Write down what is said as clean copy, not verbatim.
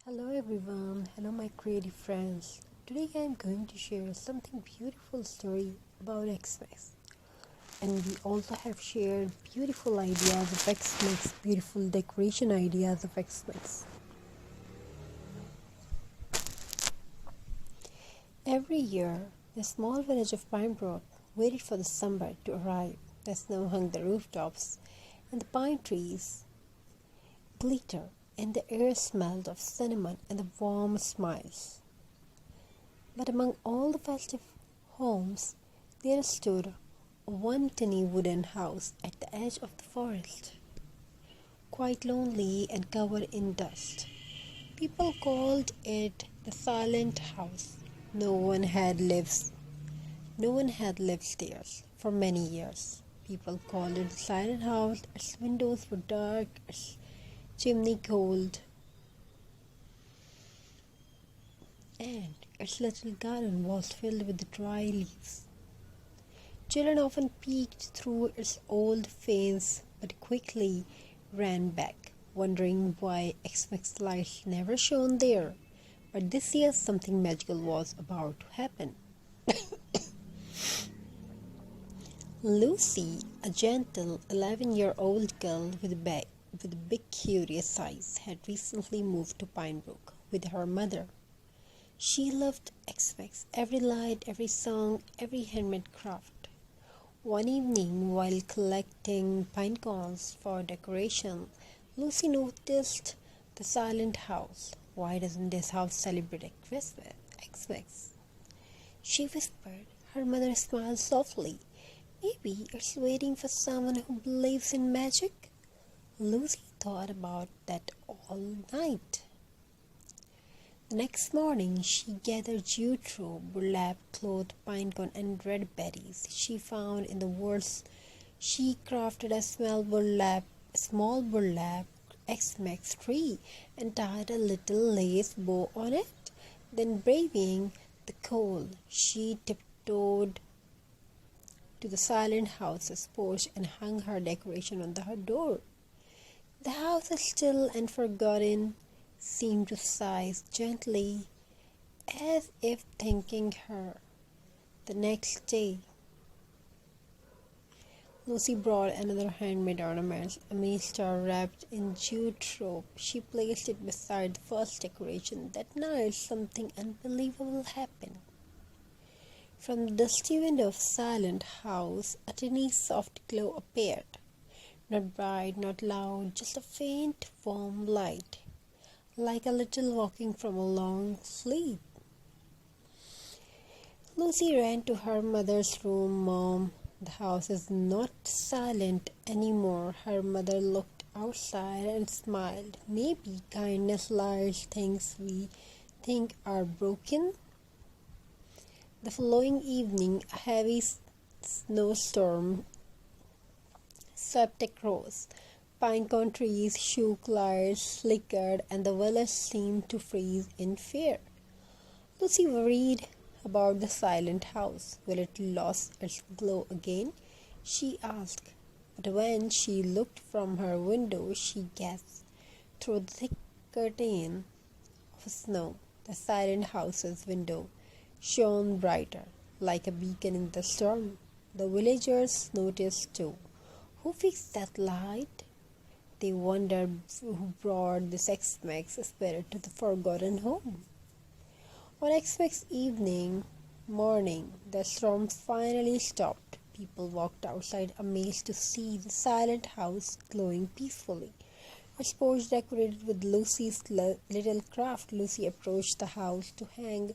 Hello everyone, hello my creative friends. Today I am going to share something beautiful story about Xmas. And we also have shared beautiful ideas of Xmas, beautiful decoration ideas of Xmas. Every year, the small village of Pinebrook waited for the summer to arrive. The snow hung the rooftops and the pine trees glitter and the air smelled of cinnamon and the warm smiles. But among all the festive homes, there stood one tiny wooden house at the edge of the forest, quite lonely and covered in dust. People called it the silent house. No one had lived there for many years. People called it the silent house. Its windows were dark, its chimney cold, and its little garden was filled with dry leaves. Children often peeked through its old fence but quickly ran back, wondering why Xmas lights never shone there. But this year something magical was about to happen. Lucy, a gentle 11-year-old girl with big curious eyes, had recently moved to Pinebrook with her mother. She loved Xmas, every light, every song, every handmade craft. One evening, while collecting pine cones for decoration, Lucy noticed the silent house. Why doesn't this house celebrate Xmas? She whispered. Her mother smiled softly. Maybe it's waiting for someone who believes in magic. Lucy thought about that all night. The next morning, she gathered jute rope, burlap cloth, pinecone, and red berries she found in the woods. She crafted a small burlap Xmas tree and tied a little lace bow on it. Then, braving the cold, she tiptoed to the silent house's porch and hung her decoration on her door. The house, still and forgotten, seemed to sigh gently, as if thanking her. The next day, Lucy brought another handmade ornament, a mini star wrapped in jute rope. She placed it beside the first decoration. That night, something unbelievable happened. From the dusty window of the silent house, a tiny soft glow appeared. Not bright, not loud, just a faint, warm light, like a little walking from a long sleep. Lucy ran to her mother's room. Mom, the house is not silent anymore. Her mother looked outside and smiled. Maybe kindness lights things we think are broken. The following evening, a heavy snowstorm swept across. Pinecone trees shook, lights flickered, and the village seemed to freeze in fear. Lucy worried about the silent house. Will it lose its glow again? She asked. But when she looked from her window, she gasped. Through the thick curtain of snow, the silent house's window shone brighter, like a beacon in the storm. The villagers noticed too. Who fixed that light? They wondered who brought this Xmas spirit to the forgotten home. On Xmas morning, the storm finally stopped. People walked outside amazed to see the silent house glowing peacefully. Its porch decorated with Lucy's little craft. Lucy approached the house to hang